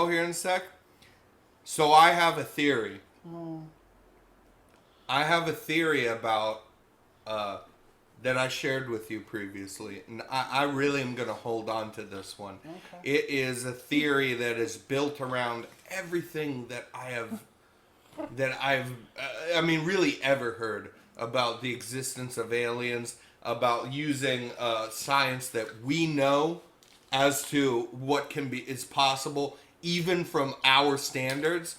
go here in a sec. So I have a theory. Oh. I have a theory about that I shared with you previously, and I really am going to hold on to this one. Okay. It is a theory that is built around everything that I've really ever heard about the existence of aliens, about using science that we know as to what is possible, even from our standards.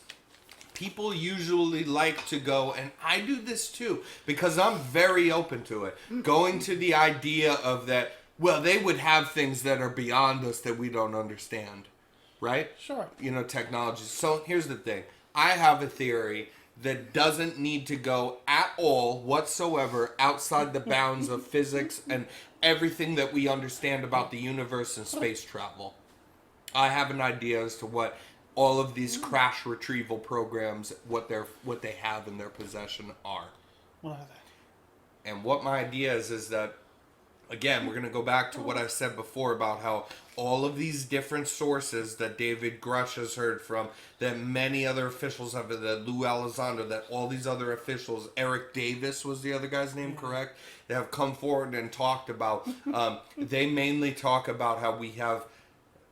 People usually like to go, and I do this too, because I'm very open to it, going to the idea of that, well, they would have things that are beyond us that we don't understand, right? Sure. Technology. So here's the thing. I have a theory that doesn't need to go at all whatsoever outside the bounds of physics and everything that we understand about the universe and space travel. I have an idea as to what all of these crash retrieval programs, what they have in their possession are. What are they? And what my idea is that, again, we're going to go back to what I said before about how all of these different sources that David Grush has heard from, that many other officials have, that Lou Elizondo, that all these other officials, Eric Davis was the other guy's name, correct? That have come forward and talked about, they mainly talk about how we have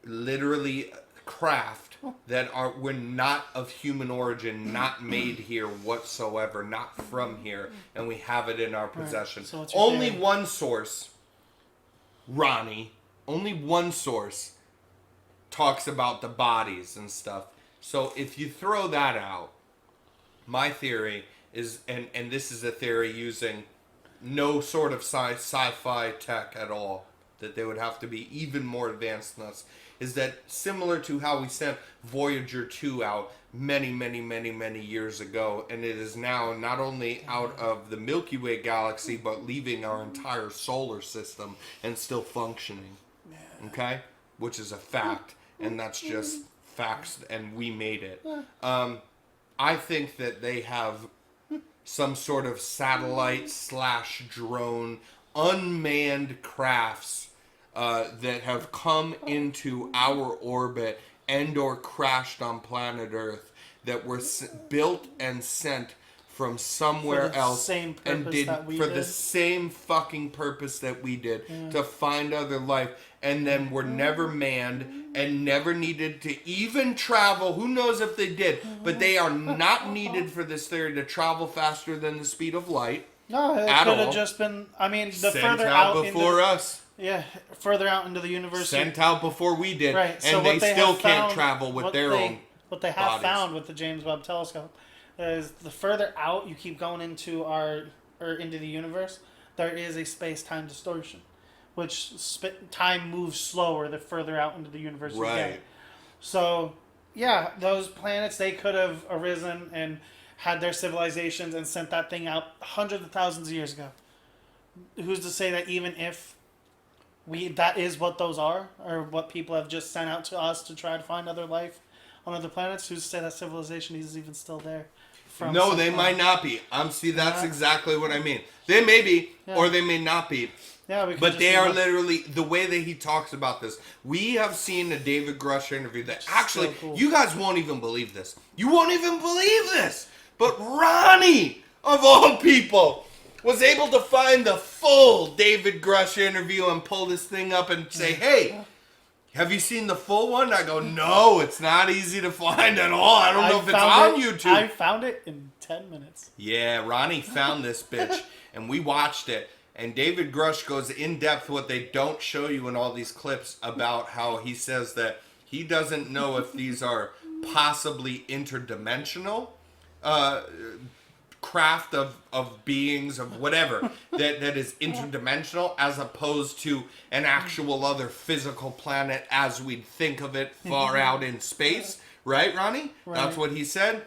literally craft that we're not of human origin, not made here whatsoever, not from here, and we have it in our possession. So what's your only theory? one source, Ronnie, only one source talks about the bodies and stuff. So if you throw that out, my theory is, and this is a theory using no sort of sci-fi tech at all, that they would have to be even more advanced than us, is that similar to how we sent Voyager 2 out many, many, many, many years ago, and it is now not only out of the Milky Way galaxy, but leaving our entire solar system and still functioning. Okay? Which is a fact, and that's just facts, and we made it. I think that they have some sort of satellite / drone, unmanned crafts that have come into our orbit and or crashed on planet Earth, that were built and sent from somewhere else same and purpose did that we for did. the same fucking purpose that we did, to find other life, and then were never manned and never needed to even travel. Who knows if they did, but they are not needed for this theory to travel faster than the speed of light. No, it At could all. have just been. I mean, the Sent further out out before us. Yeah, further out into the universe. Sent out before we did, Right. and So they what they still have can't found- travel with what their they- own. What they have bodies. found with the James Webb Telescope is the further out you keep going into into the universe, there is a space-time distortion, which time moves slower the further out into the universe you Right. get. So, yeah, those planets, they could have arisen and had their civilizations and sent that thing out hundreds of thousands of years ago. Who's to say that even if that is what those are, or what people have just sent out to us to try to find other life on other planets, who's to say that civilization is even still there? No, they might not be. See, that's exactly what I mean. They may be, or they may not be. Yeah, we could But just they be are like- literally, the way that he talks about this. We have seen a David Grush interview that actually, cool. you guys won't even believe this. You won't even believe this. But Ronnie, of all people, was able to find the full David Grush interview and pull this thing up and say, hey, have you seen the full one? I go, no, it's not easy to find at all. I don't know if it's on YouTube. I found it in 10 minutes. Yeah, Ronnie found this bitch, and we watched it. And David Grush goes in depth what they don't show you in all these clips about how he says that he doesn't know if these are possibly interdimensional craft of beings of whatever that is interdimensional, as opposed to an actual other physical planet as we'd think of it far out in space. Right, Ronnie? Right. That's what he said.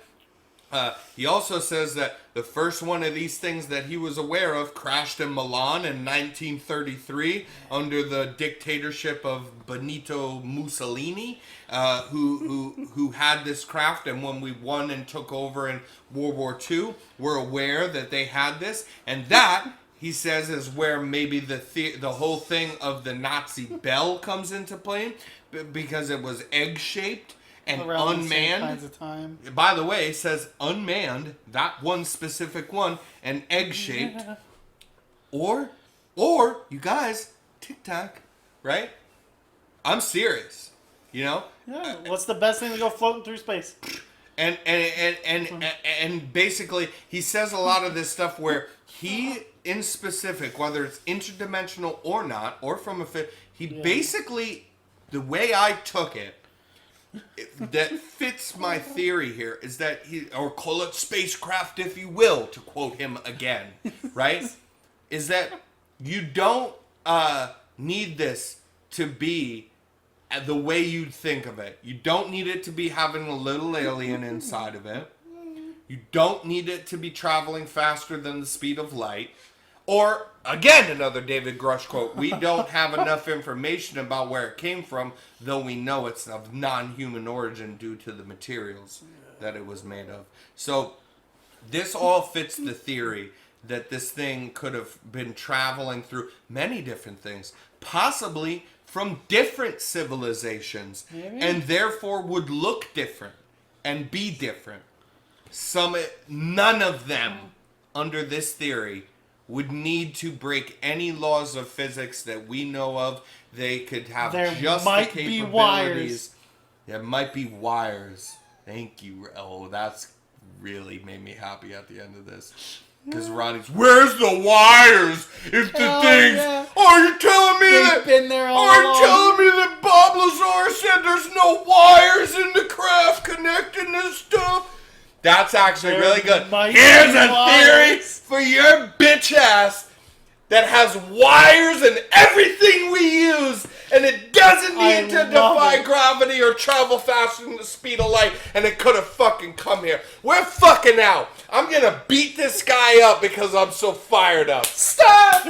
He also says that the first one of these things that he was aware of crashed in Milan in 1933 under the dictatorship of Benito Mussolini, who had this craft. And when we won and took over in World War II, we're aware that they had this. And that, he says, is where maybe the whole thing of the Nazi bell comes into play, because it was egg-shaped. and Around the same unmanned. kinds of time. By the way, it says unmanned, that one specific one, and egg-shaped. Yeah. Or, you guys, Tic Tac, right? I'm serious, you know? Yeah. What's the best thing to go floating through space? And basically, he says a lot of this stuff where he, in specific, whether it's interdimensional or not, or from a fit, he basically, the way I took it, that fits my theory here is that he, or call it spacecraft if you will, to quote him again, right? Is that you don't need this to be the way you'd think of it. You don't need it to be having a little alien inside of it. You don't need it to be traveling faster than the speed of light. Or, again, another David Grush quote, we don't have enough information about where it came from, though we know it's of non-human origin due to the materials that it was made of. So, this all fits the theory that this thing could have been traveling through many different things, possibly from different civilizations, and therefore would look different and be different. None of them, under this theory, would need to break any laws of physics that we know of. They could have just the capabilities. There might be wires. Thank you. Oh, that's really made me happy at the end of this. Because Ronnie's, where's the wires? If the things, are you telling me They've been there all are you along. telling me that Bob Lazar said there's no wires in the craft connecting this stuff? That's actually really good. Here's a theory for your bitch ass that has wires in everything we use, and it doesn't need to defy gravity or travel faster than the speed of light, and it could have fucking come here. We're fucking out. I'm gonna beat this guy up because I'm so fired up. Stop!